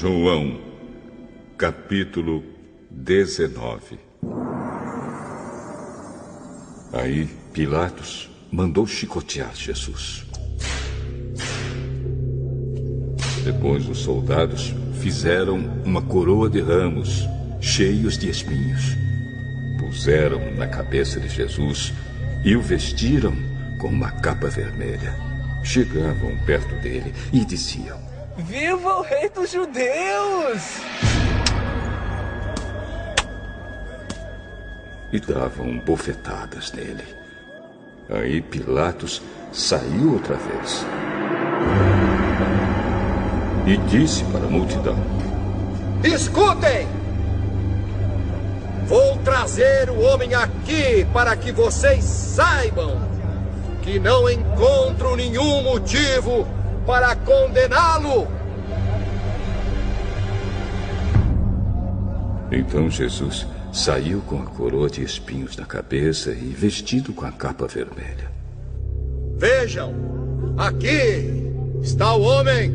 João, capítulo 19. Aí Pilatos mandou chicotear Jesus. Depois os soldados fizeram uma coroa de ramos cheios de espinhos. Puseram na cabeça de Jesus e o vestiram com uma capa vermelha. Chegavam perto dele e diziam: Viva o rei dos judeus! E davam bofetadas nele. Aí Pilatos saiu outra vez e disse para a multidão: Escutem! Vou trazer o homem aqui para que vocês saibam que não encontro nenhum motivo para condená-lo. Então Jesus saiu com a coroa de espinhos na cabeça e vestido com a capa vermelha. Vejam, aqui está o homem.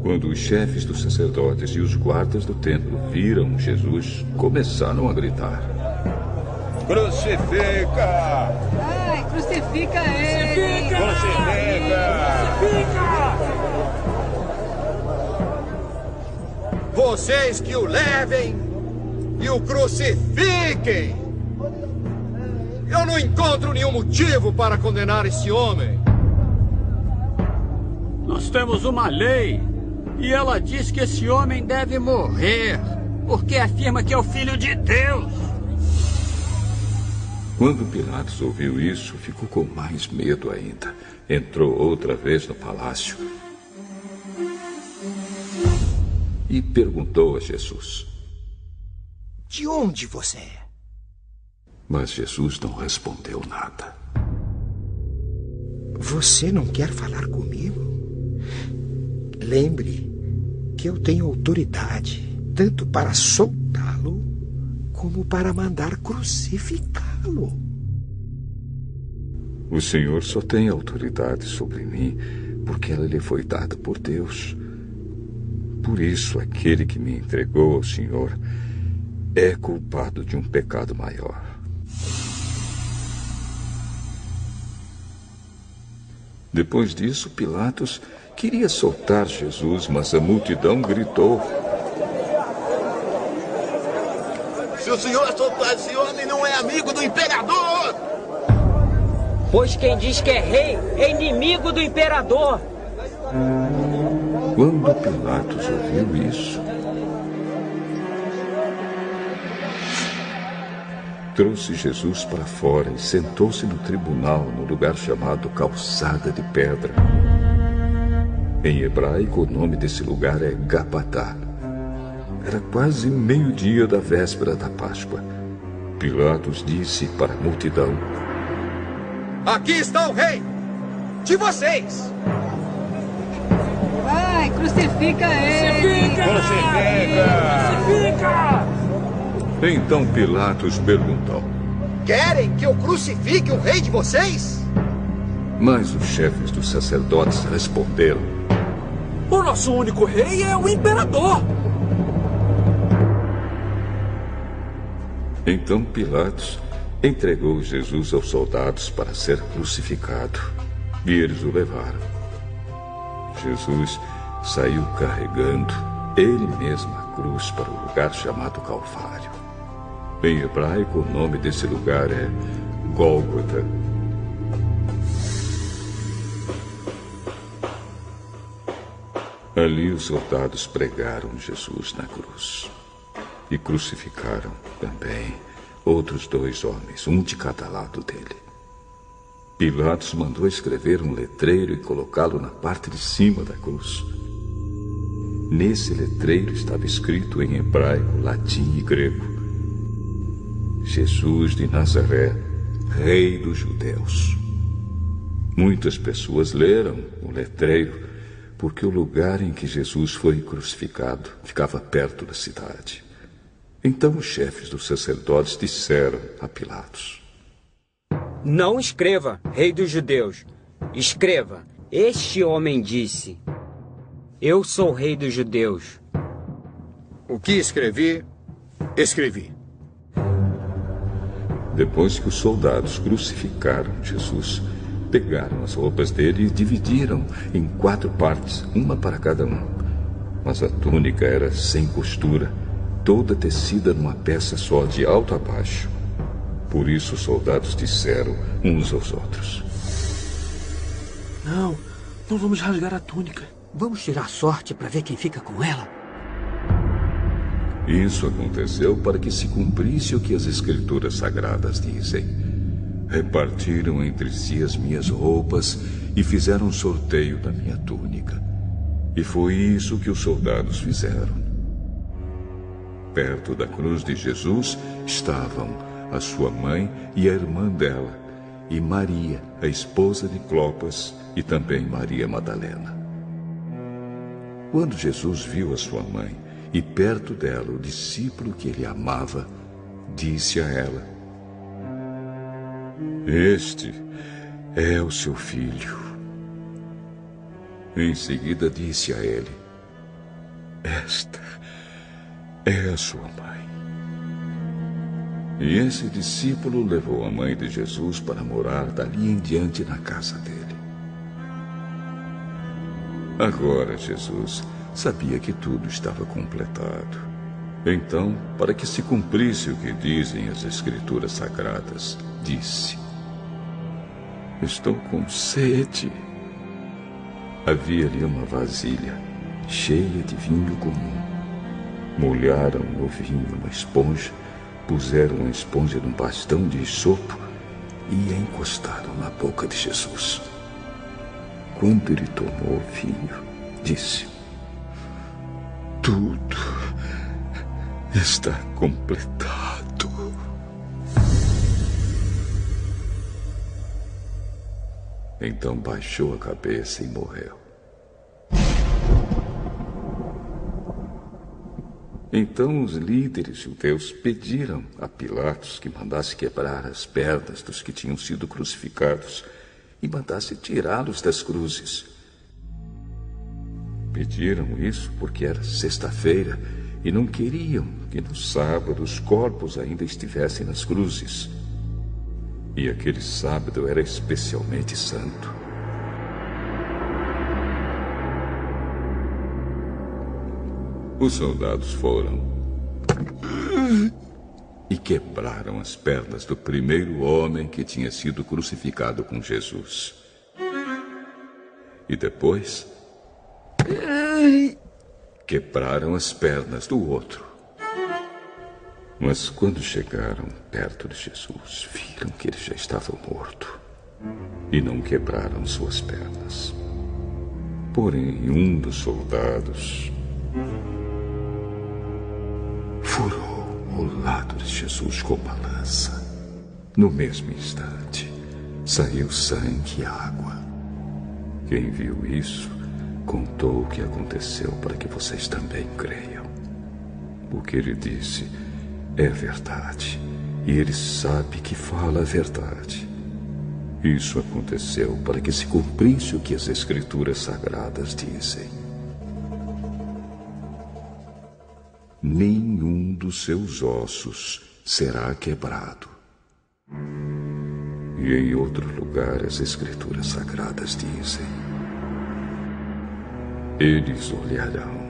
Quando os chefes dos sacerdotes e os guardas do templo viram Jesus, começaram a gritar: Crucifica! Ai, crucifica ele! Crucifica! Vocês que o levem e o crucifiquem! Eu não encontro nenhum motivo para condenar esse homem. Nós temos uma lei e ela diz que esse homem deve morrer porque afirma que é o Filho de Deus. Quando Pilatos ouviu isso, ficou com mais medo ainda. Entrou outra vez no palácio e perguntou a Jesus: De onde você é? Mas Jesus não respondeu nada. Você não quer falar comigo? Lembre que eu tenho autoridade tanto para soltá-lo como para mandar crucificá-lo. O Senhor só tem autoridade sobre mim porque ela lhe foi dada por Deus. Por isso, aquele que me entregou ao Senhor é culpado de um pecado maior. Depois disso, Pilatos queria soltar Jesus, mas a multidão gritou: Se o senhor soltar esse homem, não é amigo do imperador! Pois quem diz que é rei é inimigo do imperador. Quando Pilatos ouviu isso, trouxe Jesus para fora e sentou-se no tribunal, no lugar chamado Calçada de Pedra. Em hebraico, o nome desse lugar é Gabatá. Era quase meio-dia da véspera da Páscoa. Pilatos disse para a multidão: Aqui está o rei de vocês! Ai, crucifica ele! Crucifica! Então Pilatos perguntou: Querem que eu crucifique o rei de vocês? Mas os chefes dos sacerdotes responderam: O nosso único rei é o imperador! Então Pilatos entregou Jesus aos soldados para ser crucificado, e eles o levaram. Jesus saiu carregando ele mesmo a cruz para o lugar chamado Calvário. Em hebraico, o nome desse lugar é Gólgota. Ali os soldados pregaram Jesus na cruz e crucificaram também outros 2 homens, um de cada lado dele. Pilatos mandou escrever um letreiro e colocá-lo na parte de cima da cruz. Nesse letreiro estava escrito em hebraico, latim e grego: Jesus de Nazaré, Rei dos Judeus. Muitas pessoas leram o letreiro porque o lugar em que Jesus foi crucificado ficava perto da cidade. Então os chefes dos sacerdotes disseram a Pilatos: Não escreva, Rei dos Judeus. Escreva, este homem disse: Eu sou Rei dos Judeus. O que escrevi, escrevi. Depois que os soldados crucificaram Jesus, pegaram as roupas dele e dividiram em 4 partes, uma para cada um. Mas a túnica era sem costura, toda tecida numa peça só, de alto a baixo. Por isso os soldados disseram uns aos outros: Não vamos rasgar a túnica. Vamos tirar sorte para ver quem fica com ela. Isso aconteceu para que se cumprisse o que as Escrituras Sagradas dizem. Repartiram entre si as minhas roupas e fizeram um sorteio da minha túnica. E foi isso que os soldados fizeram. Perto da cruz de Jesus estavam a sua mãe e a irmã dela, e Maria, a esposa de Clopas, e também Maria Madalena. Quando Jesus viu a sua mãe e perto dela o discípulo que ele amava, disse a ela: Este é o seu filho. Em seguida disse a ele: Esta é a sua mãe. E esse discípulo levou a mãe de Jesus para morar dali em diante na casa dele. Agora Jesus sabia que tudo estava completado. Então, para que se cumprisse o que dizem as Escrituras Sagradas, disse: Estou com sede. Havia ali uma vasilha cheia de vinho comum. Molharam no vinho uma esponja, puseram a esponja num bastão de isopo e a encostaram na boca de Jesus. Quando ele tomou o vinho, disse: Tudo está completado. Então baixou a cabeça e morreu. Então os líderes judeus pediram a Pilatos que mandasse quebrar as pernas dos que tinham sido crucificados e mandasse tirá-los das cruzes. Pediram isso porque era sexta-feira e não queriam que no sábado os corpos ainda estivessem nas cruzes. E aquele sábado era especialmente santo. Os soldados foram e quebraram as pernas do primeiro homem que tinha sido crucificado com Jesus. E depois quebraram as pernas do outro. Mas quando chegaram perto de Jesus, viram que ele já estava morto e não quebraram suas pernas. Porém, um dos soldados furou o lado de Jesus com uma lança. No mesmo instante, saiu sangue e água. Quem viu isso contou o que aconteceu para que vocês também creiam. O que ele disse é verdade, e ele sabe que fala a verdade. Isso aconteceu para que se cumprisse o que as Escrituras Sagradas dizem. Nenhum dos seus ossos será quebrado. E em outro lugar as Escrituras Sagradas dizem: Eles olharão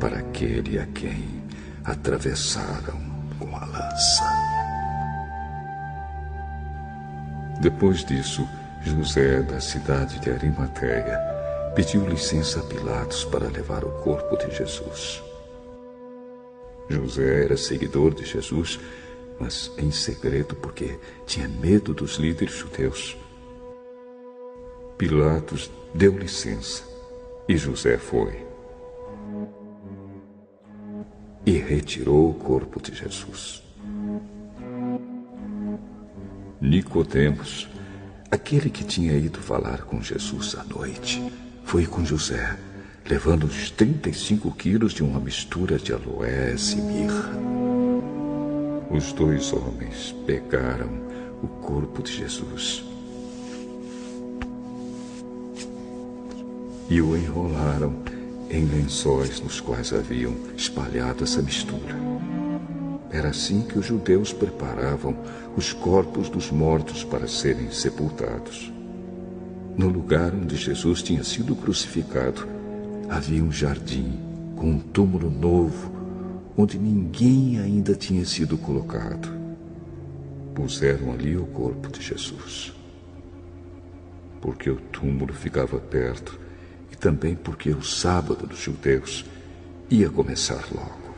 para aquele a quem atravessaram com a lança. Depois disso, José, da cidade de Arimateia, pediu licença a Pilatos para levar o corpo de Jesus. José era seguidor de Jesus, mas em segredo porque tinha medo dos líderes judeus. Pilatos deu licença e José foi. E retirou o corpo de Jesus. Nicodemos, aquele que tinha ido falar com Jesus à noite, foi com José, levando uns 35 quilos de uma mistura de aloés e mirra. Os 2 homens pegaram o corpo de Jesus e o enrolaram em lençóis nos quais haviam espalhado essa mistura. Era assim que os judeus preparavam os corpos dos mortos para serem sepultados. No lugar onde Jesus tinha sido crucificado, havia um jardim com um túmulo novo, onde ninguém ainda tinha sido colocado. Puseram ali o corpo de Jesus. Porque o túmulo ficava perto e também porque o sábado dos judeus ia começar logo.